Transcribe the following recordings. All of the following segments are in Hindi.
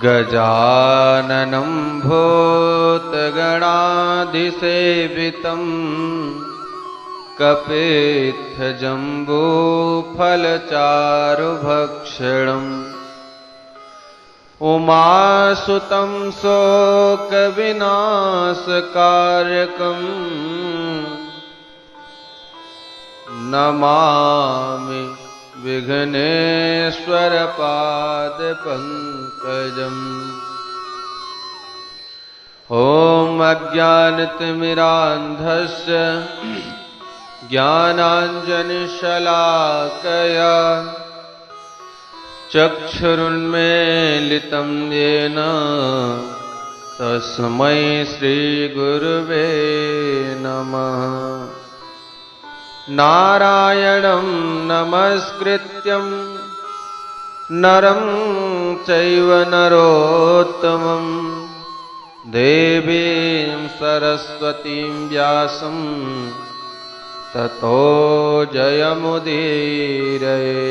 गजाननं भूतगणाधिसेवितं कपित्थजम्बूफलचारुभक्षणम् उमासुतं शोकविनाशकारकम् नमामि विघ्नेश्वरपादपङ्कजम्। ॐ अज्ञानतिमिरान्धस्य ज्ञानाञ्जनशलाकया चक्षुरुन्मीलितं येन तस्मै श्रीगुरुवे नमः। नारायणं नमस्कृत्यं नरं चैव नरोत्तमं देवीं सरस्वतीं व्यासं ततो जयमुदीरये।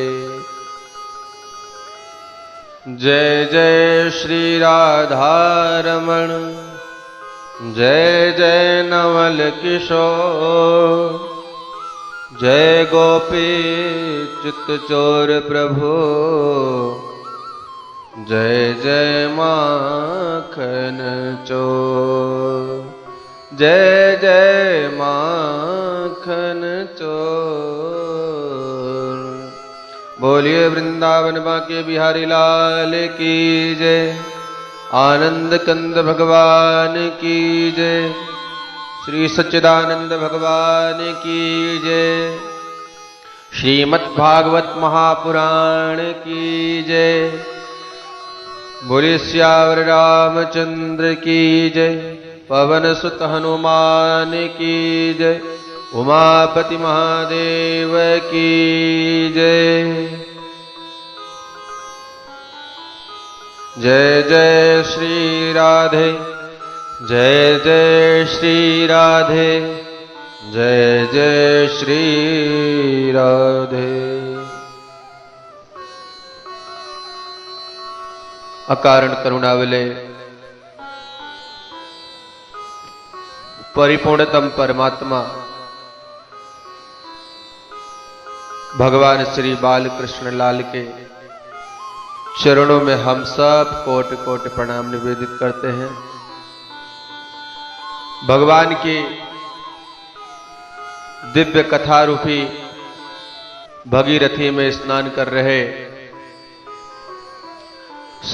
जय जय श्री राधारमण, जय जय नवल किशोर, जय गोपी चित्तचोर प्रभु, जय जय माखन चोर, जय जय माखन चोर। बोलिए वृंदावन बांके बिहारी लाल की जय, आनंद कंद भगवान की जय, श्री सच्चिदानंद भगवान की जय, श्रीमद्भागवत महापुराण की जय। बोलिए सियावर रामचंद्र की जय, पवन सुत हनुमान की जय, उमापति महादेव की जय। जय जय श्री राधे, जय जय श्री राधे, जय जय श्री राधे। अकारण करुणावलय परिपूर्णतम परमात्मा भगवान श्री बालकृष्ण लाल के चरणों में हम सब कोटि कोटि प्रणाम निवेदित करते हैं। भगवान की दिव्य कथा रूपी भगीरथी में स्नान कर रहे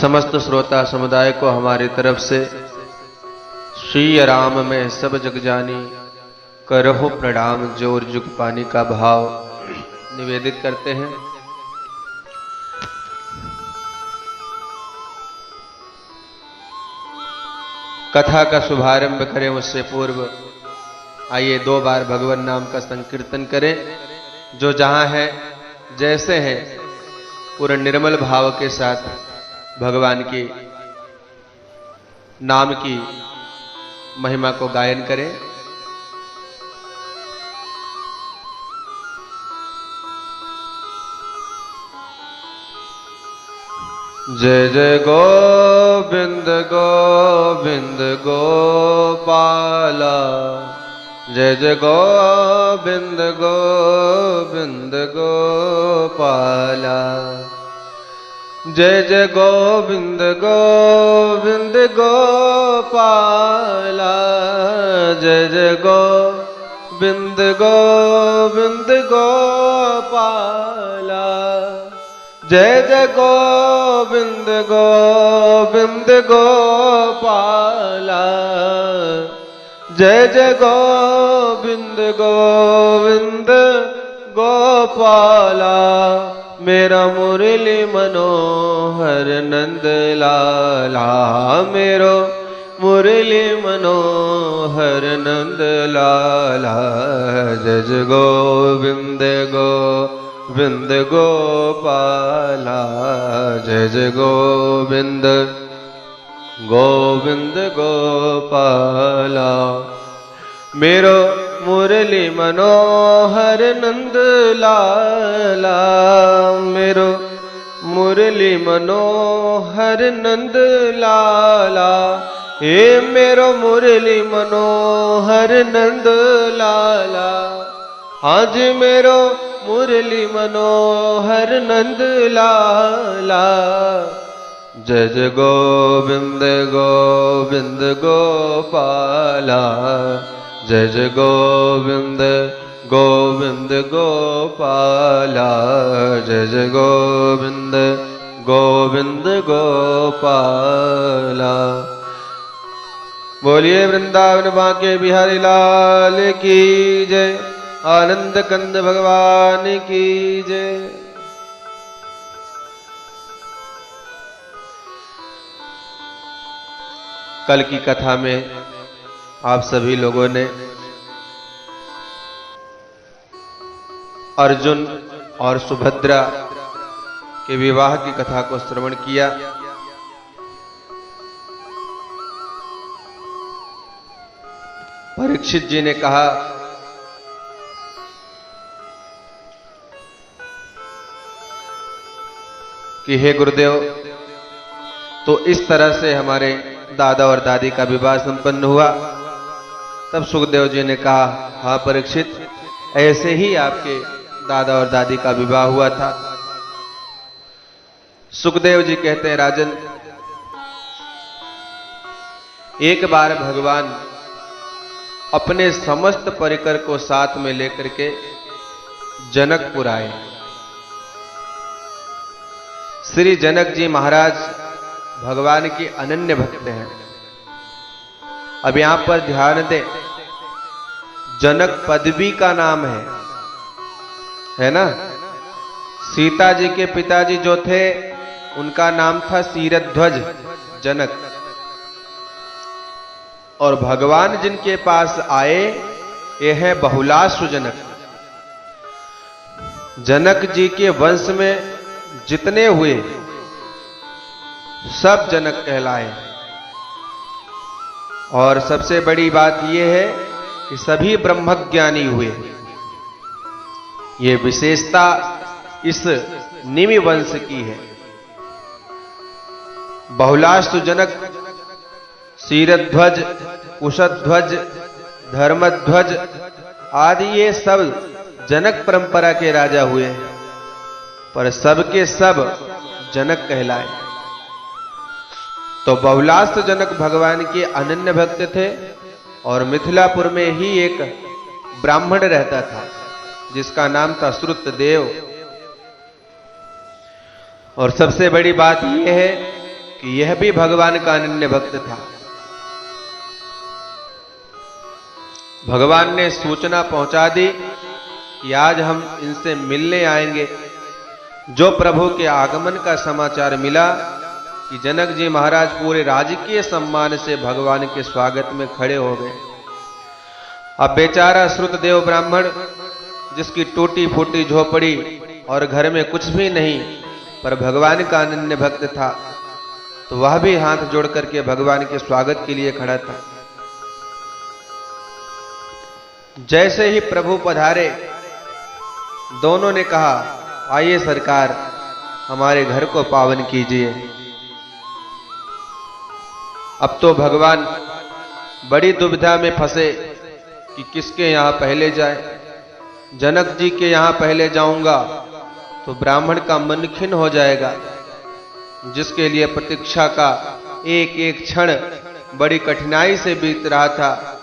समस्त श्रोता समुदाय को हमारी तरफ से श्री राम में सब जग जानी करहो प्रणाम जोर जुग पानी का भाव निवेदित करते हैं। कथा का शुभारंभ करें उससे पूर्व आइए 2 बार भगवान नाम का संकीर्तन करें। जो जहां है जैसे हैं पूर्ण निर्मल भाव के साथ भगवान की नाम की महिमा को गायन करें। जय जय गोविंद गोविंद गोपाला, जय जय गोविंद गोविंद गोपाला, जय जय गोविंद गोविंद गोपाला, जय जय गोविंद गोविंद गोपाला, जय जय गोविंद गोविंद गोपाला, जय जय गोविंद गोविंद गोपाला। मेरा मुरली मनोहर नंद लाला, मेरो मुरली मनोहर नंद लाला, जय जय गोविंद गोविंद गोपाला, जय जय गोविंद गोविंद गोपाला। मेरो मुरली मनोहर नंद लाला, मेरो मुरली मनोहर नंद लाला, हे मेरो मुरली मनोहर नंद लाला, आज मेरो मुरली मनोहर नंद लाला। जय जय गोविंद गोविंद गोपाला, जय जय गोविंद गोविंद गोपाला, जय जय गोविंद गोविंद गोपाला। बोलिए वृंदावन बांके बिहारी लाल की जय, आनंद कंद भगवान की जय। कल की कथा में आप सभी लोगों ने अर्जुन और सुभद्रा के विवाह की कथा को श्रवण किया। परीक्षित जी ने कहा कि हे गुरुदेव, तो इस तरह से हमारे दादा और दादी का विवाह संपन्न हुआ। तब सुखदेव जी ने कहा, हाँ परीक्षित, ऐसे ही आपके दादा और दादी का विवाह हुआ था। सुखदेव जी कहते हैं, राजन, एक बार भगवान अपने समस्त परिकर को साथ में लेकर के जनकपुर आए। श्री जनक जी महाराज भगवान के अनन्य भक्त हैं। अब यहां पर ध्यान दें, जनक पदवी का नाम है ना। सीता जी के पिताजी जो थे उनका नाम था शीरध्वज जनक, और भगवान जिनके पास आए ये है बहुलाश्व जनक। जनक जी के वंश में जितने हुए सब जनक कहलाए। और सबसे बड़ी बात यह है कि सभी ब्रह्मज्ञानी हुए। ये विशेषता इस निमि वंश की है। बहुलाश्व जनक, शीरध्वज, कुशध्वज, धर्मध्वज आदि ये सब जनक परंपरा के राजा हुए, पर सबके सब जनक कहलाए। तो बहुलाश्व जनक भगवान के अनन्य भक्त थे, और मिथिलापुर में ही एक ब्राह्मण रहता था जिसका नाम था श्रुतदेव। और सबसे बड़ी बात यह है कि यह भी भगवान का अनन्य भक्त था। भगवान ने सूचना पहुंचा दी कि आज हम इनसे मिलने आएंगे। जो प्रभु के आगमन का समाचार मिला कि जनक जी महाराज पूरे राजकीय सम्मान से भगवान के स्वागत में खड़े हो गए। अब बेचारा श्रुतदेव ब्राह्मण, जिसकी टूटी फूटी झोपड़ी और घर में कुछ भी नहीं, पर भगवान का अनन्य भक्त था, तो वह भी हाथ जोड़ करके भगवान के स्वागत के लिए खड़ा था। जैसे ही प्रभु पधारे, दोनों ने कहा, आइए सरकार, हमारे घर को पावन कीजिए। अब तो भगवान बड़ी दुविधा में फंसे कि किसके यहां पहले जाए। जनक जी के यहां पहले जाऊंगा तो ब्राह्मण का मन खिन्न हो जाएगा, जिसके लिए प्रतीक्षा का एक एक क्षण बड़ी कठिनाई से बीत रहा था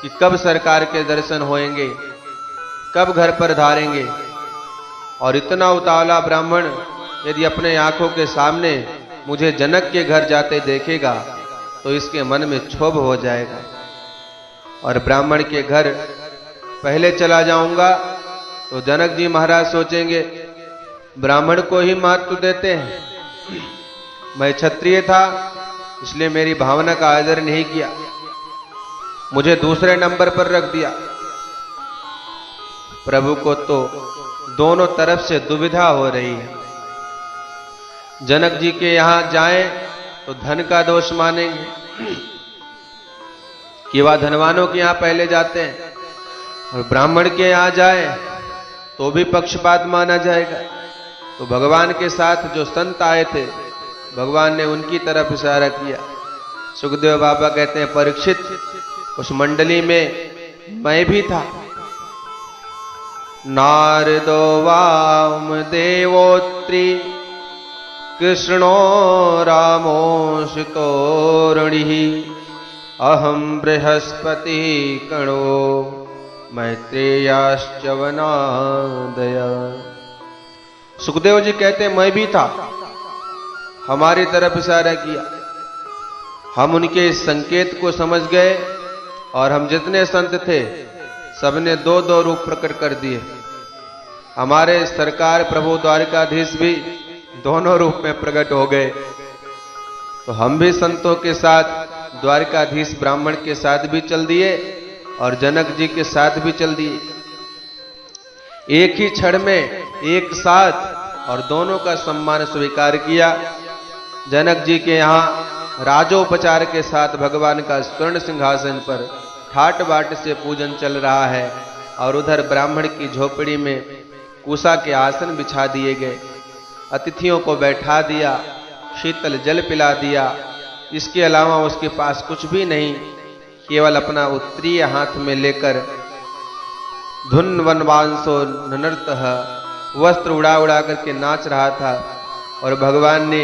कि कब सरकार के दर्शन होंगे, कब घर पर धारेंगे। और इतना उतावला ब्राह्मण यदि अपने आंखों के सामने मुझे जनक के घर जाते देखेगा तो इसके मन में क्षोभ हो जाएगा, और ब्राह्मण के घर पहले चला जाऊंगा तो जनक जी महाराज सोचेंगे, ब्राह्मण को ही महत्व देते हैं। मैं क्षत्रिय था इसलिए मेरी भावना का आदर नहीं किया, मुझे दूसरे नंबर पर रख दिया। प्रभु को तो दोनों तरफ से दुविधा हो रही है। जनक जी के यहां जाएं तो धन का दोष मानेंगे कि वह धनवानों के यहां पहले जाते हैं, और ब्राह्मण के यहां जाएं तो भी पक्षपात माना जाएगा। तो भगवान के साथ जो संत आए थे, भगवान ने उनकी तरफ इशारा किया। सुखदेव बाबा कहते हैं, परीक्षित, उस मंडली में मैं भी था। नारदो वाम देवोत्री कृष्णो रामोषितोरणि अहम बृहस्पति कणो मैत्रेयाश्च वनादय। सुखदेव जी कहते हैं, मैं भी था, हमारी तरफ इशारा किया, हम उनके इस संकेत को समझ गए और हम जितने संत थे सबने दो दो रूप प्रकट कर दिए। हमारे सरकार प्रभु द्वारिकाधीश भी दोनों रूप में प्रकट हो गए। तो हम भी संतों के साथ द्वारिकाधीश ब्राह्मण के साथ भी चल दिए और जनक जी के साथ भी चल दिए। एक ही क्षण में एक साथ और दोनों का सम्मान स्वीकार किया। जनक जी के यहाँ राजोपचार के साथ भगवान का स्वर्ण सिंहासन पर ठाट बाट से पूजन चल रहा है और उधर ब्राह्मण की झोपड़ी में कुशा के आसन बिछा दिए गए। अतिथियों को बैठा दिया, शीतल जल पिला दिया। इसके अलावा उसके पास कुछ भी नहीं, केवल अपना उत्तरीय हाथ में लेकर धुन वनवांसो ननर्तः वस्त्र उड़ा उड़ा करके नाच रहा था। और भगवान ने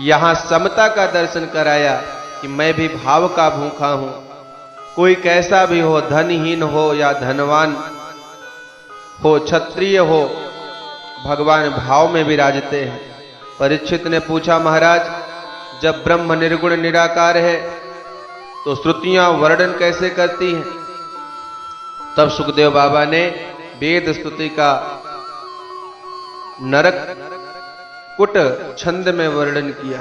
यहां समता का दर्शन कराया कि मैं भी भाव का भूखा हूं। कोई कैसा भी हो, धनहीन हो या धनवान हो, क्षत्रिय हो, भगवान भाव में विराजते हैं। परीक्षित ने पूछा, महाराज, जब ब्रह्म निर्गुण निराकार है तो श्रुतियां वर्णन कैसे करती हैं? तब सुखदेव बाबा ने वेद स्तुति का नरक कुट छंद में वर्णन किया।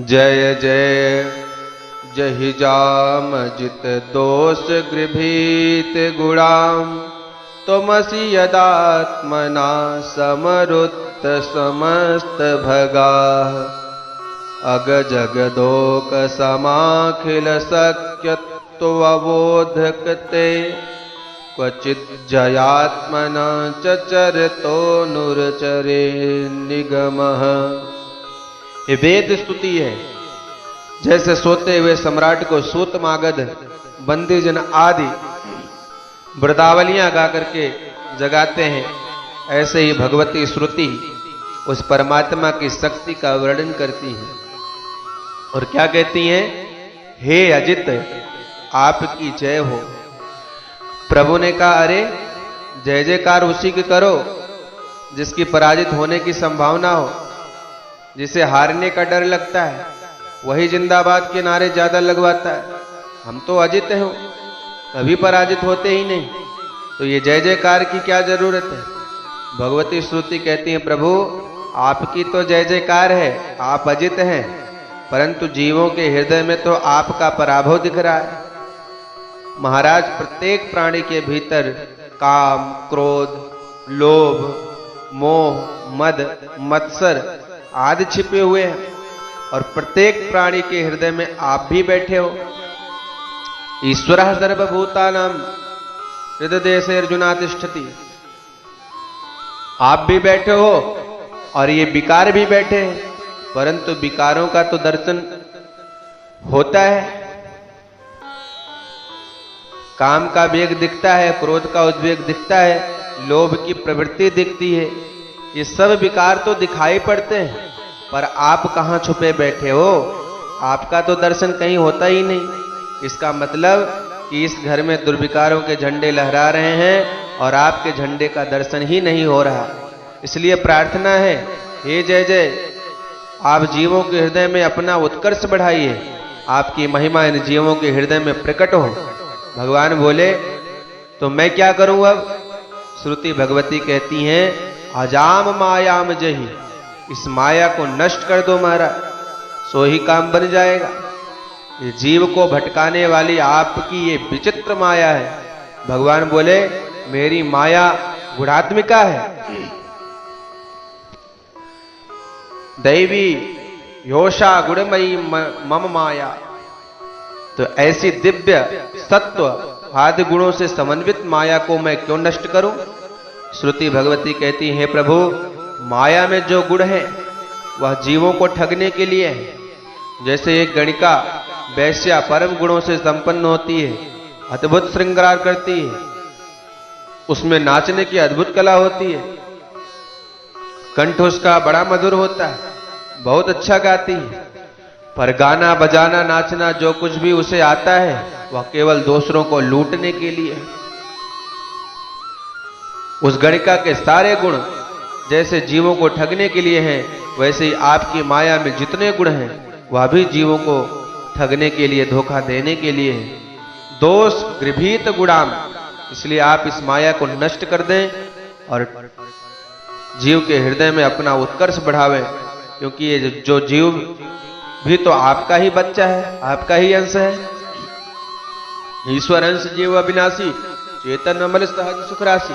जय जय जहि जाम जित दोष गृभीत गुणाम तमसि यदात्मना समरुत्त समस्त भगा अग जगदोक समाखिल शक्यत्व अवोधकते क्वचित जयात्मना चचरतो नुरचरे निगमः। ये वेद स्तुति है। जैसे सोते हुए सम्राट को सूत मागध बंदी जन आदि वृदावलियां गा करके जगाते हैं, ऐसे ही भगवती श्रुति उस परमात्मा की शक्ति का वर्णन करती है। और क्या कहती हैं? हे अजित, आपकी जय हो। प्रभु ने कहा, अरे जय जयकार उसी की करो जिसकी पराजित होने की संभावना हो, जिसे हारने का डर लगता है, वही जिंदाबाद के नारे ज्यादा लगवाता है। हम तो अजित हैं, कभी पराजित होते ही नहीं, तो ये जय जयकार की क्या जरूरत है? भगवती श्रुति कहती है, प्रभु आपकी तो जय जयकार है, आप अजित हैं, परंतु जीवों के हृदय में तो आपका पराभव दिख रहा है। महाराज, प्रत्येक प्राणी के भीतर काम, क्रोध, लोभ, मोह, मद, मत्सर आदि छिपे हुए हैं और प्रत्येक प्राणी के हृदय में आप भी बैठे हो। ईश्वरः सर्वभूतानां हृदयदेशे अर्जुना तिष्ठति। आप भी बैठे हो और ये विकार भी बैठे हैं, परंतु विकारों का तो दर्शन होता है। काम का वेग दिखता है, क्रोध का उद्वेग दिखता है, लोभ की प्रवृत्ति दिखती है। ये सब विकार तो दिखाई पड़ते हैं, पर आप कहां छुपे बैठे हो? आपका तो दर्शन कहीं होता ही नहीं। इसका मतलब कि इस घर में दुर्विकारों के झंडे लहरा रहे हैं और आपके झंडे का दर्शन ही नहीं हो रहा। इसलिए प्रार्थना है, हे जय जय, आप जीवों के हृदय में अपना उत्कर्ष बढ़ाइए, आपकी महिमा इन जीवों के हृदय में प्रकट हो। भगवान बोले, तो मैं क्या करूं अब? श्रुति भगवती कहती हैं, अजाम मायाम जही, इस माया को नष्ट कर दो महाराज, सो ही काम बन जाएगा। ये जीव को भटकाने वाली आपकी ये विचित्र माया है। भगवान बोले, मेरी माया गुणात्मिका है, दैवी योषा गुणमयी मम माया। तो ऐसी दिव्य सत्व आदि गुणों से समन्वित माया को मैं क्यों नष्ट करूं? श्रुति भगवती कहती है, प्रभु माया में जो गुण है वह जीवों को ठगने के लिए है। जैसे एक गणिका वैश्या परम गुणों से संपन्न होती है, अद्भुत श्रृंगार करती है, उसमें नाचने की अद्भुत कला होती है, कंठ उसका बड़ा मधुर होता है, बहुत अच्छा गाती है, पर गाना बजाना नाचना जो कुछ भी उसे आता है वह केवल दूसरों को लूटने के लिए है। उस गणिका के सारे गुण जैसे जीवों को ठगने के लिए हैं, वैसे ही आपकी माया में जितने गुण हैं वह भी जीवों को ठगने के लिए, धोखा देने के लिए है। दोष गृभीत गुणाम, इसलिए आप इस माया को नष्ट कर दें और जीव के हृदय में अपना उत्कर्ष बढ़ावें, क्योंकि ये जो जीव भी तो आपका ही बच्चा है, आपका ही अंश है। ईश्वर अंश जीव अविनाशी, चेतन अमल सहज सुख राशि।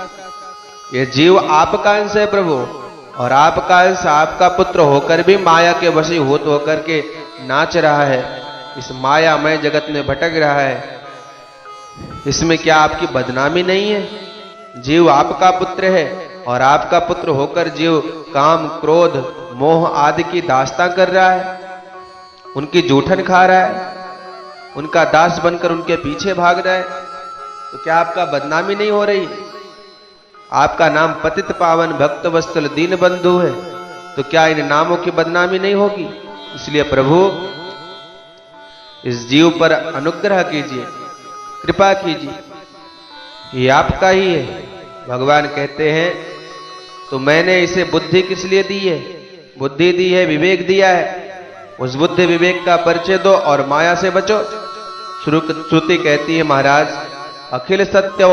ये जीव आपका अंश है प्रभु, और आपका अंश आपका पुत्र होकर भी माया के वशीभूत होकर के नाच रहा है, इस मायामय जगत में भटक रहा है। इसमें क्या आपकी बदनामी नहीं है? जीव आपका पुत्र है और आपका पुत्र होकर जीव काम, क्रोध, मोह आदि की दास्तां कर रहा है, उनकी जूठन खा रहा है, उनका दास बनकर उनके पीछे भाग रहा है, तो क्या आपका बदनामी नहीं हो रही? आपका नाम पतित पावन भक्त वत्सल दीन बंधु है, तो क्या इन नामों की बदनामी नहीं होगी? इसलिए प्रभु इस जीव पर अनुग्रह कीजिए, कृपा कीजिए, ये आपका ही है। भगवान कहते हैं, तो मैंने इसे बुद्धि किस लिए दी है? बुद्धि दी है, विवेक दिया है, उस बुद्धि विवेक का परिचय दो और माया से बचो। श्रुति कहती है, महाराज अखिल सत्य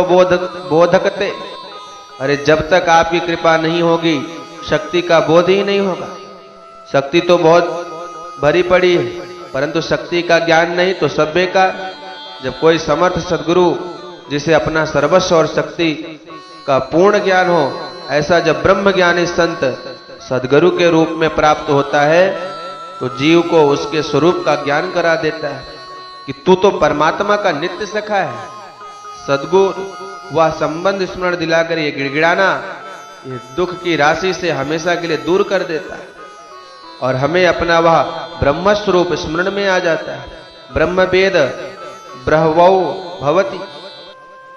बोधकते, अरे जब तक आपकी कृपा नहीं होगी शक्ति का बोध ही नहीं होगा। शक्ति तो बहुत भरी पड़ी है, परंतु शक्ति का ज्ञान नहीं तो सब बेकार। जब कोई समर्थ सदगुरु जिसे अपना सर्वस्व और शक्ति का पूर्ण ज्ञान हो, ऐसा जब ब्रह्म ज्ञानी संत सदगुरु के रूप में प्राप्त होता है, तो जीव को उसके स्वरूप का ज्ञान करा देता है कि तू तो परमात्मा का नित्य सखा है। सदगुरु वह संबंध स्मरण दिलाकर ये गिड़गिड़ाना, ये दुख की राशि से हमेशा के लिए दूर कर देता है और हमें अपना वह ब्रह्म स्वरूप स्मरण में आ जाता है। ब्रह्म वेद ब्रह्मौ भवति,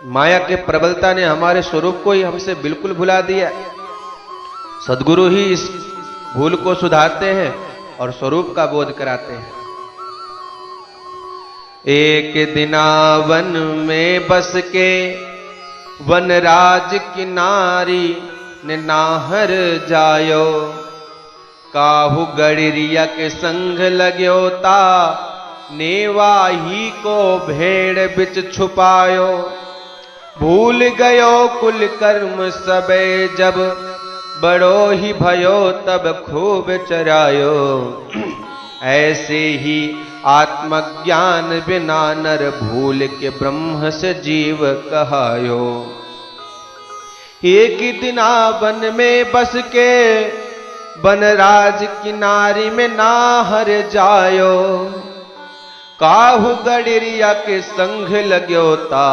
माया के प्रबलता ने हमारे स्वरूप को ही हमसे बिल्कुल भुला दिया। सदगुरु ही इस भूल को सुधारते हैं और स्वरूप का बोध कराते हैं। एक दिना वन में बस के वनराज की नारी ने नाहर जायो, काहू गड़िरिया के संग लगयो ता, नेवाही को भेड़ बिच छुपायो। भूल गयो कुल कर्म सबे जब, बड़ो ही भयो तब खूब चरायो। ऐसे ही आत्मज्ञान बिना नर भूल के ब्रह्म से जीव कहायो। एक दिना वन में बस के वनराज किनारी में नाहर जायो, काहू गड़िरिया के संग लगयो ता,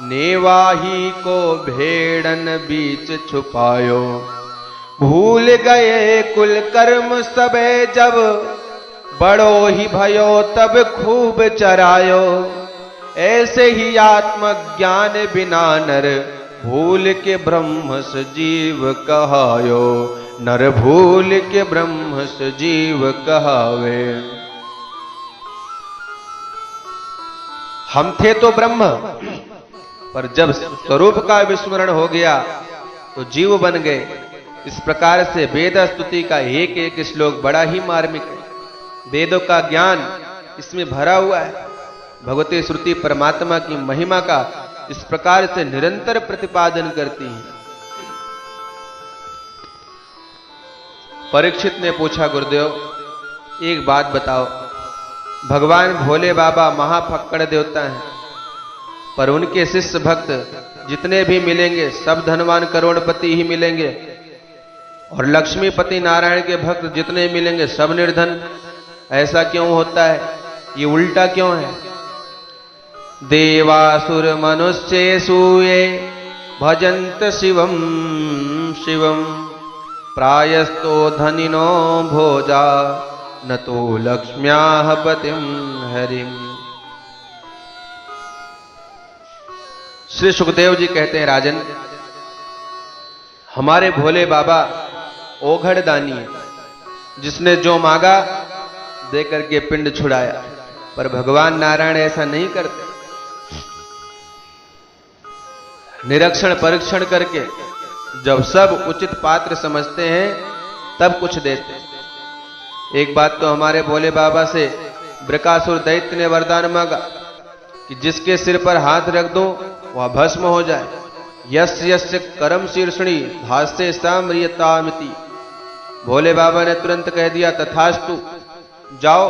नेवाही को भेड़न बीच छुपायो। भूल गए कुल कर्म सबे जब, बड़ो ही भयो तब खूब चरायो। ऐसे ही आत्मज्ञान बिना नर भूल के ब्रह्म से जीव कहायो। नर भूल के ब्रह्म से जीव कहावे। हम थे तो ब्रह्म, पर जब स्वरूप का विस्मरण हो गया तो जीव बन गए। इस प्रकार से वेद स्तुति का एक एक श्लोक बड़ा ही मार्मिक है। वेदों का ज्ञान इसमें भरा हुआ है। भगवती श्रुति परमात्मा की महिमा का इस प्रकार से निरंतर प्रतिपादन करती है। परीक्षित ने पूछा, गुरुदेव एक बात बताओ, भगवान भोले बाबा महाफक्कड़ देवता हैं, पर उनके शिष्य भक्त जितने भी मिलेंगे सब धनवान करोड़पति ही मिलेंगे, और लक्ष्मीपति नारायण के भक्त जितने मिलेंगे सब निर्धन। ऐसा क्यों होता है? ये उल्टा क्यों है? देवासुर मनुष्येषु ये भजन्त शिवम शिवम प्रायस्तो धनिनो भोजा न तो लक्ष्म्याः पतिं हरिम। श्री सुखदेव जी कहते हैं, राजन, हमारे भोले बाबा ओघड़ दानी है, जिसने जो मांगा दे करके पिंड छुड़ाया। पर भगवान नारायण ऐसा नहीं करते। निरीक्षण परीक्षण करके जब सब उचित पात्र समझते हैं तब कुछ देते हैं। एक बात तो हमारे भोले बाबा से बृकासुर दैत्य ने वरदान मांगा कि जिसके सिर पर हाथ रख दो वह भस्म हो जाए। यस्य यस्य करम शीर्षणी भाष्य साम्रियतामिति। भोले बाबा ने तुरंत कह दिया, तथास्तु, जाओ।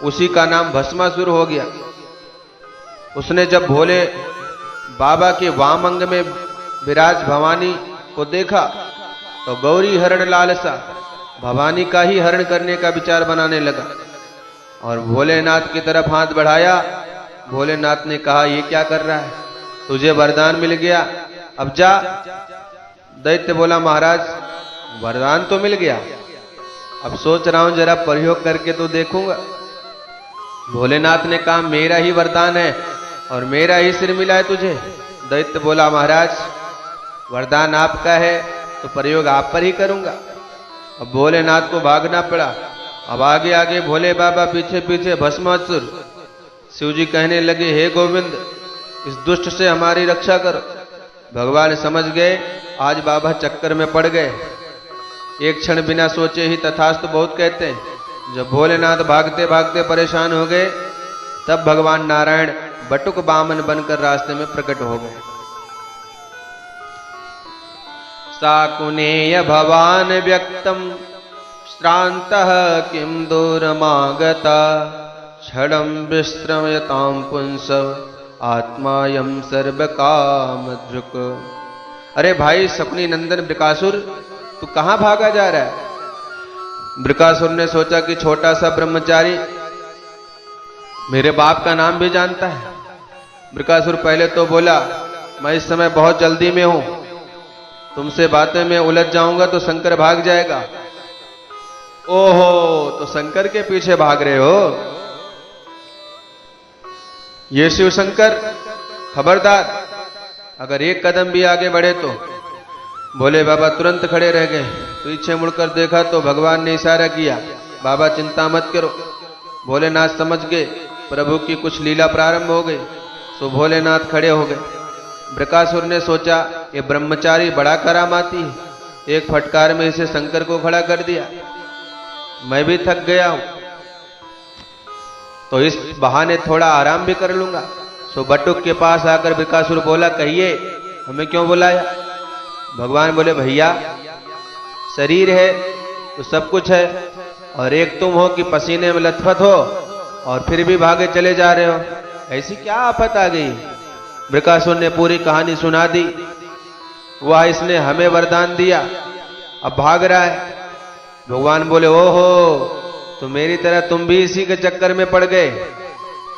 उसी का नाम भस्मासुर हो गया। उसने जब भोले बाबा के वाम अंग में विराज भवानी को देखा तो गौरी हरण लालसा, भवानी का ही हरण करने का विचार बनाने लगा और भोलेनाथ की तरफ हाथ बढ़ाया। भोलेनाथ ने कहा, ये क्या कर रहा है? तुझे वरदान मिल गया, अब जा। दैत्य बोला, महाराज वरदान तो मिल गया, अब सोच रहा हूं जरा प्रयोग करके तो देखूंगा। भोलेनाथ ने कहा, मेरा ही वरदान है और मेरा ही सिर मिला है तुझे। दैत्य बोला, महाराज वरदान आपका है तो प्रयोग आप पर ही करूंगा। अब भोलेनाथ को भागना पड़ा। अब आगे आगे भोले बाबा, पीछे पीछे भस्मासुर। शिव जी कहने लगे, हे गोविंद, इस दुष्ट से हमारी रक्षा करो। भगवान समझ गए आज बाबा चक्कर में पड़ गए। एक क्षण बिना सोचे ही तथास्तु बहुत कहते हैं। जब भोलेनाथ भागते भागते परेशान हो गए तब भगवान नारायण बटुक बामन बनकर रास्ते में प्रकट हो गए। साकुनेय भवान व्यक्तम श्रान्तः किम दूरमागता क्षणं विश्रमयतां पुंस आत्मायं सर्वकामधृक्। अरे भाई शकुनी नंदन बृकासुर, तू कहां भागा जा रहा है? बृकासुर ने सोचा कि छोटा सा ब्रह्मचारी मेरे बाप का नाम भी जानता है। बृकासुर पहले तो बोला, मैं इस समय बहुत जल्दी में हूं, तुमसे बातें में उलझ जाऊंगा तो शंकर भाग जाएगा। ओहो, तो शंकर के पीछे भाग रहे हो? ये शिव शंकर, खबरदार, अगर एक कदम भी आगे बढ़े तो। भोले बाबा तुरंत खड़े रह गए। पीछे मुड़कर देखा तो भगवान ने इशारा किया, बाबा चिंता मत करो। भोलेनाथ समझ गए प्रभु की कुछ लीला प्रारंभ हो गई, सो भोलेनाथ खड़े हो गए। बृकासुर ने सोचा, ये ब्रह्मचारी बड़ा करामाती है, एक फटकार में इसे शंकर को खड़ा कर दिया। मैं भी थक गया हूं तो इस बहाने थोड़ा आराम भी कर लूंगा। सो बटुक के पास आकर बृकासुर बोला, कहिए हमें क्यों बुलाया? भगवान बोले, भैया शरीर है तो सब कुछ है, और एक तुम हो कि पसीने में लथपथ हो और फिर भी भागे चले जा रहे हो, ऐसी क्या आफत आ गई? बृकासुर ने पूरी कहानी सुना दी। वह इसने हमें वरदान दिया, अब भाग रहा है। भगवान बोले, ओहो, तो मेरी तरह तुम भी इसी के चक्कर में पड़ गए।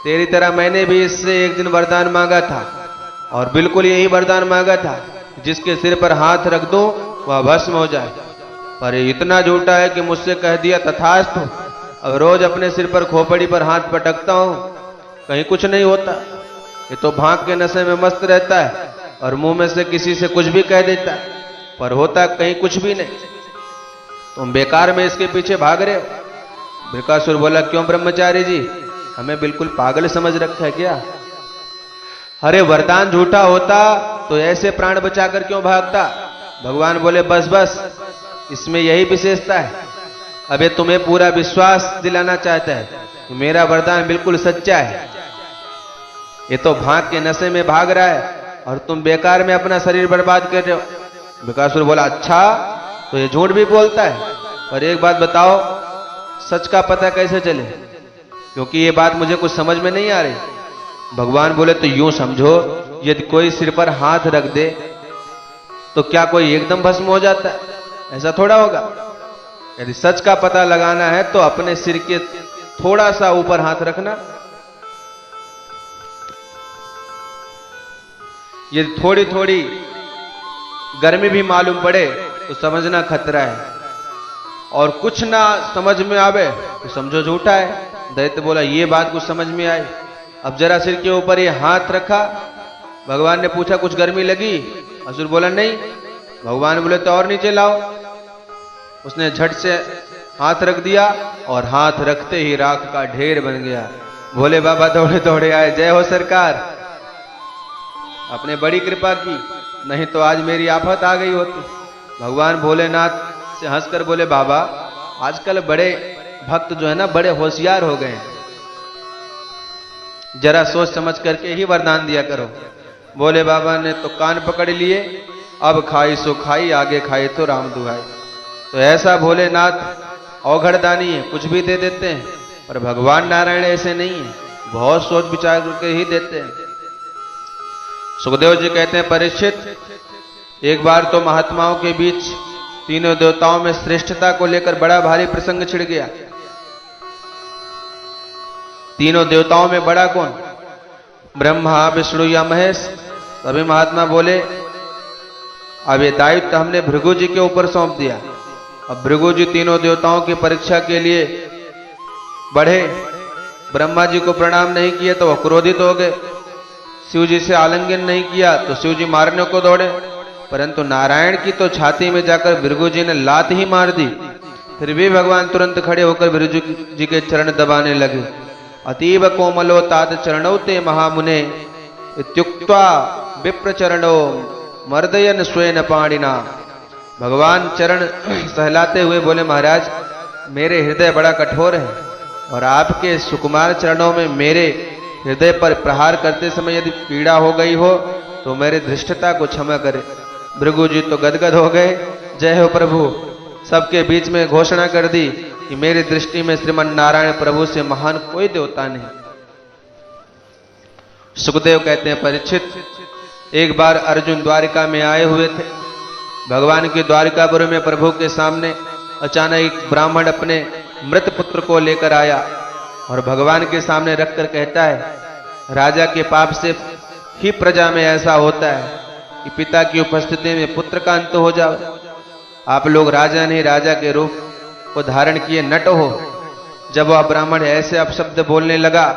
तेरी तरह मैंने भी इससे एक दिन वरदान मांगा था और बिल्कुल यही वरदान मांगा था, जिसके सिर पर हाथ रख दूं वह भस्म हो जाए। पर ये इतना झूठा है कि मुझसे कह दिया तथास्तु। अब रोज अपने सिर पर खोपड़ी पर हाथ पटकता हूं, कहीं कुछ नहीं होता। ये तो भांग के नशे में मस्त रहता है और मुंह में से किसी से कुछ भी कह देता है, पर होता कहीं कुछ भी नहीं। तुम बेकार में इसके पीछे भाग रहे हो। बृकासुर बोला, क्यों ब्रह्मचारी जी, हमें बिल्कुल पागल समझ रखा है क्या? अरे वरदान झूठा होता तो ऐसे प्राण बचाकर क्यों भागता? भगवान बोले, बस बस, इसमें यही विशेषता है। अब ये तुम्हें पूरा विश्वास दिलाना चाहता है कि मेरा वरदान बिल्कुल सच्चा है। ये तो भांग के नशे में भाग रहा है और तुम बेकार में अपना शरीर बर्बाद कर रहे हो। बृकासुर बोला, अच्छा तो ये झूठ भी बोलता है, पर एक बात बताओ, सच का पता कैसे चले? क्योंकि ये बात मुझे कुछ समझ में नहीं आ रही। भगवान बोले, तो यूं समझो, यदि कोई सिर पर हाथ रख दे तो क्या कोई एकदम भस्म हो जाता है? ऐसा थोड़ा होगा। यदि सच का पता लगाना है तो अपने सिर के थोड़ा सा ऊपर हाथ रखना, यदि थोड़ी थोड़ी गर्मी भी मालूम पड़े तो समझना खतरा है, और कुछ ना समझ में आवे तो समझो झूठा है। दैत्य बोला ये बात कुछ समझ में आई। अब जरा सिर के ऊपर ये हाथ रखा। भगवान ने पूछा कुछ गर्मी लगी? असुर बोला नहीं। भगवान बोले तो और नीचे लाओ। उसने झट से हाथ रख दिया और हाथ रखते ही राख का ढेर बन गया। भोले बाबा दौड़े दौड़े आए, जय हो सरकार, आपने बड़ी कृपा की, नहीं तो आज मेरी आफत आ गई होती। भगवान भोलेनाथ से हंसकर बोले बाबा आजकल बड़े भक्त जो है ना बड़े होशियार हो गए हैं, जरा सोच समझ करके ही वरदान दिया करो। भोले बाबा ने तो कान पकड़ लिए, अब खाई सो खाई, आगे खाई तो राम दुहाई। तो ऐसा भोलेनाथ औघड़दानी है, कुछ भी दे देते हैं, पर भगवान नारायण ऐसे नहीं है, बहुत सोच विचार करके ही देते हैं। सुखदेव जी कहते हैं परीक्षित, एक बार तो महात्माओं के बीच तीनों देवताओं में श्रेष्ठता को लेकर बड़ा भारी प्रसंग छिड़ गया। तीनों देवताओं में बड़ा कौन? ब्रह्मा विष्णु या महेश? सभी महात्मा बोले अब ये दायित्व हमने भृगु जी के ऊपर सौंप दिया। अब भृगु जी तीनों देवताओं की परीक्षा के लिए बढ़े। ब्रह्मा जी को प्रणाम नहीं किया तो वह क्रोधित हो गए, शिव जी से आलिंगन नहीं किया तो शिव जी मारने को दौड़े, परंतु नारायण की तो छाती में जाकर भृगु जी ने लात ही मार दी। फिर भी भगवान तुरंत खड़े होकर भृगु जी के चरण दबाने लगे। अतीव कोमलो तात चरणौ ते महामुने इत्युक्त्वा विप्र चरणो मर्दयन स्वेन पाणिना। भगवान चरण सहलाते हुए बोले महाराज मेरे हृदय बड़ा कठोर है, और आपके सुकुमार चरणों में मेरे हृदय पर प्रहार करते समय यदि पीड़ा हो गई हो तो मेरी धृष्टता को क्षमा करे। भृगु जी तो गदगद हो गए, जय हो प्रभु, सबके बीच में घोषणा कर दी कि मेरी दृष्टि में श्रीमन नारायण प्रभु से महान कोई देवता नहीं। सुखदेव कहते हैं परीक्षित, एक बार अर्जुन द्वारिका में आए हुए थे। भगवान के द्वारिकापुर में प्रभु के सामने अचानक एक ब्राह्मण अपने मृत पुत्र को लेकर आया और भगवान के सामने रखकर कहता है राजा के पाप से ही प्रजा में ऐसा होता है कि पिता की उपस्थिति में पुत्र का अंत हो जाए। आप लोग राजा नहीं राजा के रूप को धारण किए नट हो। जब वह ब्राह्मण ऐसे अपशब्द बोलने लगा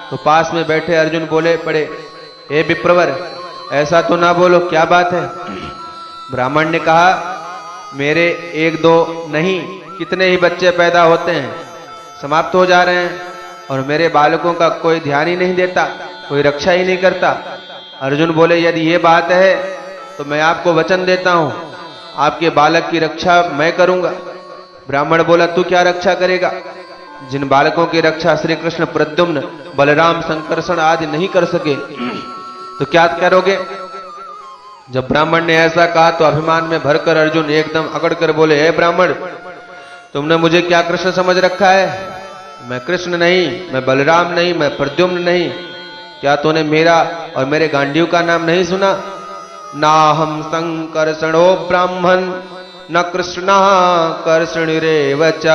तो पास में बैठे अर्जुन बोले पड़े, हे विप्रवर ऐसा तो ना बोलो, क्या बात है? ब्राह्मण ने कहा मेरे एक दो नहीं कितने ही बच्चे पैदा होते हैं, समाप्त हो जा रहे हैं, और मेरे बालकों का कोई ध्यान ही नहीं देता, कोई रक्षा ही नहीं करता। अर्जुन बोले यदि ये बात है तो मैं आपको वचन देता हूं, आपके बालक की रक्षा मैं करूंगा। ब्राह्मण बोला तू क्या रक्षा करेगा? जिन बालकों की रक्षा श्री कृष्ण प्रद्युम्न बलराम संकर्षण आदि नहीं कर सके तो क्या करोगे? जब ब्राह्मण ने ऐसा कहा तो अभिमान में भरकर अर्जुन एकदम अकड़ कर बोले, हे ब्राह्मण तुमने मुझे क्या कृष्ण समझ रखा है? मैं कृष्ण नहीं, मैं बलराम नहीं, मैं प्रद्युम्न नहीं। क्या तूने मेरा और मेरे गांडीव का नाम नहीं सुना? ना हम संकर्षणो ब्राह्मण न कृष्णा कर्षणिरेव च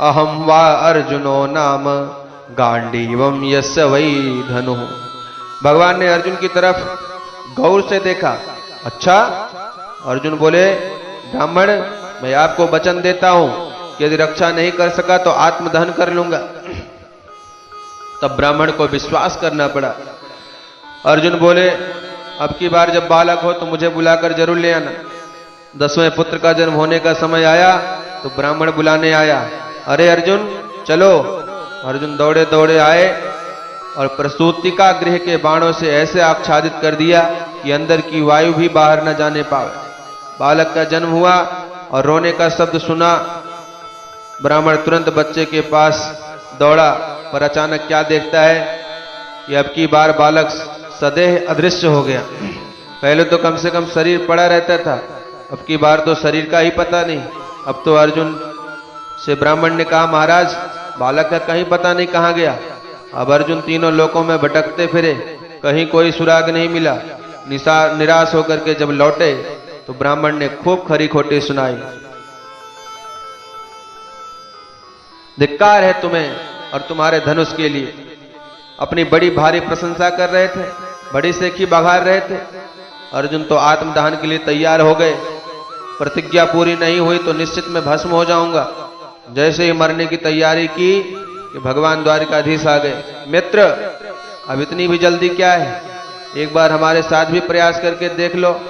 अहम वा अर्जुनो नाम गांडीवम यस्य वै धनु। भगवान ने अर्जुन की तरफ गौर से देखा। अच्छा? अर्जुन बोले ब्राह्मण मैं आपको वचन देता हूं कि यदि रक्षा नहीं कर सका तो आत्मदहन कर लूंगा। तब ब्राह्मण को विश्वास करना पड़ा। अर्जुन बोले अब की बार जब बालक हो तो मुझे बुलाकर जरूर ले आना। 10वें पुत्र का जन्म होने का समय आया तो ब्राह्मण बुलाने आया, अरे अर्जुन चलो। अर्जुन दौड़े दौड़े आए और प्रसूतिका गृह के बाणों से ऐसे आच्छादित कर दिया कि अंदर की वायु भी बाहर न जाने पावे। बालक का जन्म हुआ और रोने का शब्द सुना। ब्राह्मण तुरंत बच्चे के पास दौड़ा, पर अचानक क्या देखता है कि अब की बार बालक सदैह अदृश्य हो गया। पहले तो कम से कम शरीर पड़ा रहता था, अब की बार तो शरीर का ही पता नहीं। अब तो अर्जुन से ब्राह्मण ने कहा महाराज बालक का कहीं पता नहीं कहां गया। अब अर्जुन तीनों लोकों में भटकते फिरे, कहीं कोई सुराग नहीं मिला। निराश होकर के जब लौटे तो ब्राह्मण ने खूब खरी खोटी सुनाई। धिक्कार है तुम्हें और तुम्हारे धनुष के लिए। अपनी बड़ी भारी प्रशंसा कर रहे थे, बड़ी सेखी बघार रहे थे। अर्जुन तो आत्मदहन के लिए तैयार हो गए। प्रतिज्ञा पूरी नहीं हुई तो निश्चित में भस्म हो जाऊंगा। जैसे ही मरने की तैयारी की कि भगवान द्वारिकाधीश आ गए। मित्र, अब इतनी भी जल्दी क्या है, एक बार हमारे साथ भी प्रयास करके देख लो।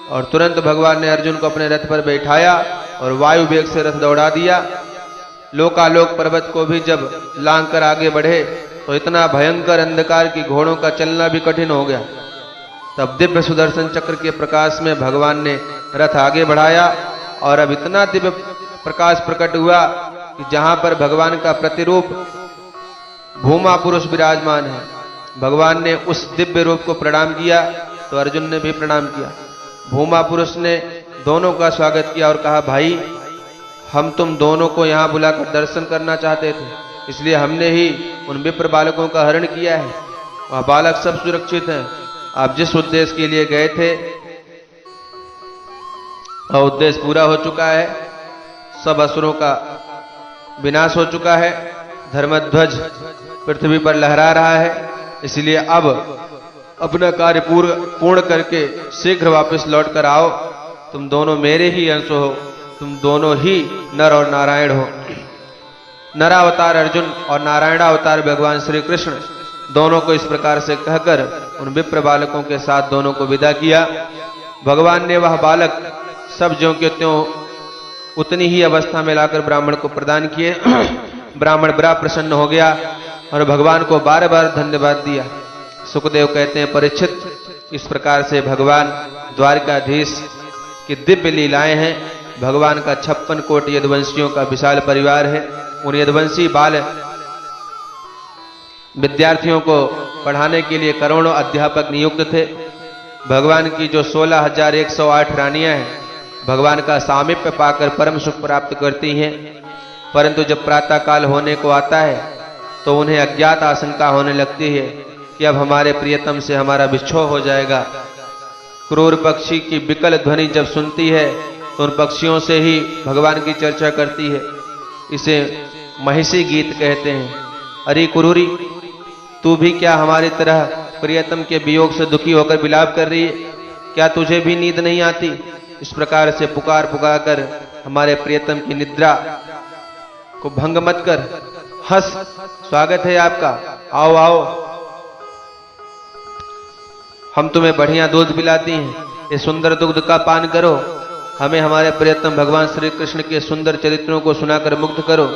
और तुरंत भगवान ने अर्जुन को अपने रथ पर बैठाया और वायु वेग से रथ दौड़ा दिया। लोकालोक पर्वत को भी जब लांग कर आगे बढ़े तो इतना भयंकर अंधकार की घोड़ों का चलना भी कठिन हो गया। तब दिव्य सुदर्शन चक्र के प्रकाश में भगवान ने रथ आगे बढ़ाया और अब इतना दिव्य प्रकाश प्रकट हुआ कि जहां पर भगवान का प्रतिरूप भूमा पुरुष विराजमान है, भगवान ने उस दिव्य रूप को प्रणाम किया तो अर्जुन ने भी प्रणाम किया। भूमा पुरुष ने दोनों का स्वागत किया और कहा, भाई हम तुम दोनों को यहाँ बुलाकर दर्शन करना चाहते थे, इसलिए हमने ही उन विप्र बालकों का हरण किया है। वह बालक सब सुरक्षित हैं। आप जिस उद्देश्य के लिए गए थे वह उद्देश्य पूरा हो चुका है। सब असुरों का विनाश हो चुका है। धर्मध्वज पृथ्वी पर लहरा रहा है। इसलिए अब अपना कार्य पूर्ण करके शीघ्र वापस लौट कर आओ। तुम दोनों मेरे ही अंश हो, तुम दोनों ही नर और नारायण हो। नरावतार अर्जुन और नारायणावतार भगवान श्री कृष्ण दोनों को इस प्रकार से कहकर उन विप्र बालकों के साथ दोनों को विदा किया। भगवान ने वह बालक सब ज्यों के त्यों उतनी ही अवस्था में लाकर ब्राह्मण को प्रदान किए। ब्राह्मण बड़ा प्रसन्न हो गया और भगवान को बार बार धन्यवाद दिया। सुखदेव कहते हैं, परीक्षित, इस प्रकार से भगवान द्वारिकाधीश की दिव्य लीलाएं हैं। भगवान का 56 कोटि यदुवंशियों का विशाल परिवार है। उन यदुवंशी बाल विद्यार्थियों को पढ़ाने के लिए करोड़ों अध्यापक नियुक्त थे। भगवान की जो 16,108 रानियां हैं, भगवान का सामीप्य पाकर परम सुख प्राप्त करती हैं। परंतु जब प्रातः काल होने को आता है तो उन्हें अज्ञात आशंका होने लगती है कि अब हमारे प्रियतम से हमारा विच्छोह हो जाएगा। क्रूर पक्षी की विकल ध्वनि जब सुनती है तो उन पक्षियों से ही भगवान की चर्चा करती है। इसे महिषी गीत कहते हैं। अरे क्रूरी, तू भी क्या हमारी तरह प्रियतम के वियोग से दुखी होकर विलाप कर रही है? क्या तुझे भी नींद नहीं आती? इस प्रकार से पुकार पुकार कर हमारे प्रियतम की निद्रा को भंग मत कर। हंस, स्वागत है आपका, आओ आओ, हम तुम्हें बढ़िया दूध पिलाती हैं, ये सुंदर दुग्ध का पान करो। हमें हमारे प्रियतम भगवान श्री कृष्ण के सुंदर चरित्रों को सुनाकर मुग्ध करो।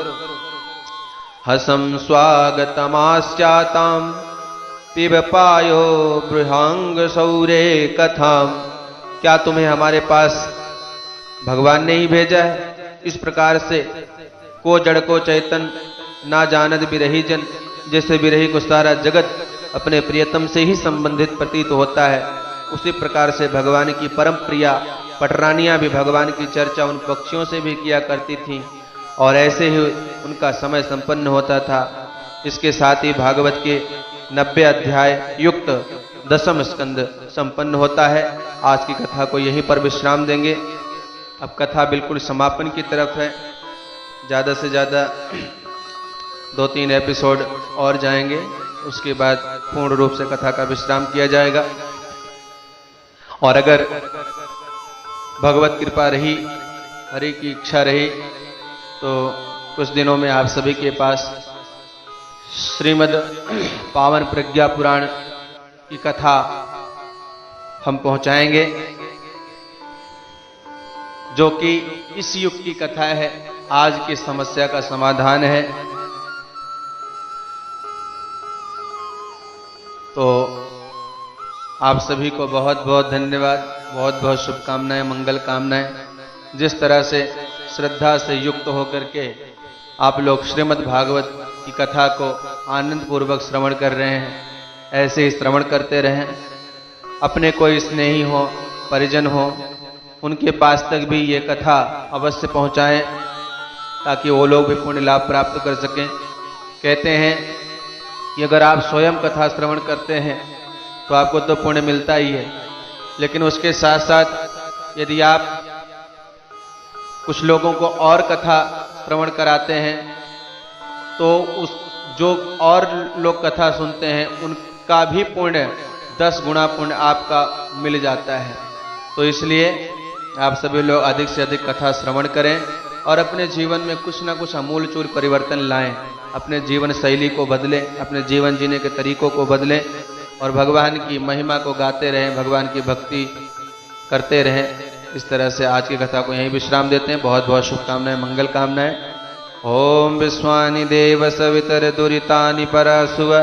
हसम स्वागतमास्याताम पिबपायो बृहंग सौरे कथाम। क्या तुम्हें हमारे पास भगवान ने ही भेजा है? इस प्रकार से को जड़ को चैतन ना जानत बिरही जन, जैसे बिरही को सारा जगत अपने प्रियतम से ही संबंधित प्रतीत होता है, उसी प्रकार से भगवान की परम प्रिया पटरानियां भी भगवान की चर्चा उन पक्षियों से भी किया करती थीं और ऐसे ही उनका समय संपन्न होता था। इसके साथ ही भागवत के 90 अध्याय युक्त 10वां स्कंद संपन्न होता है। आज की कथा को यहीं पर विश्राम देंगे। अब कथा बिल्कुल समापन की तरफ है। ज़्यादा से ज़्यादा 2-3 एपिसोड और जाएंगे, उसके बाद पूर्ण रूप से कथा का विश्राम किया जाएगा। और अगर भगवत कृपा रही, हरि की इच्छा रही, तो कुछ दिनों में आप सभी के पास श्रीमद् पावन प्रज्ञा पुराण की कथा हम पहुंचाएंगे, जो कि इस युग की कथा है, आज की समस्या का समाधान है। तो आप सभी को बहुत बहुत धन्यवाद, बहुत बहुत शुभकामनाएं, मंगल कामनाएं। जिस तरह से श्रद्धा से युक्त होकर के आप लोग श्रीमद् भागवत की कथा को आनंद पूर्वक श्रवण कर रहे हैं, ऐसे ही श्रवण करते रहें। अपने कोई स्नेही हो, परिजन हो, उनके पास तक भी ये कथा अवश्य पहुंचाएं, ताकि वो लोग भी पुण्य लाभ प्राप्त कर सकें। कहते हैं कि अगर आप स्वयं कथा श्रवण करते हैं तो आपको तो पुण्य मिलता ही है, लेकिन उसके साथ साथ यदि आप कुछ लोगों को और कथा श्रवण कराते हैं तो उस जो और लोग कथा सुनते हैं उनका भी पुण्य 10 गुना पुण्य आपका मिल जाता है। तो इसलिए आप सभी लोग अधिक से अधिक कथा श्रवण करें और अपने जीवन में कुछ ना कुछ अमूलचूल परिवर्तन लाएं, अपने जीवन शैली को बदलें, अपने जीवन जीने के तरीकों को बदलें और भगवान की महिमा को गाते रहें, भगवान की भक्ति करते रहें। इस तरह से आज की कथा को यहीं विश्राम देते हैं। बहुत बहुत शुभकामनाएं, मंगल कामनाएं। ओम विश्वानि देव सवितर दुरितानि परासुव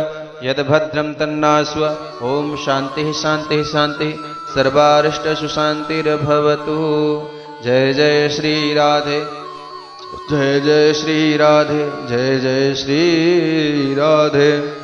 यद भद्रम तन्नासुव। ओम शांति शांति शांति सर्वारिष्ट सुशांतिर्भवतु। जय जय श्री राधे, जय जय श्री राधे, जय जय श्री राधे।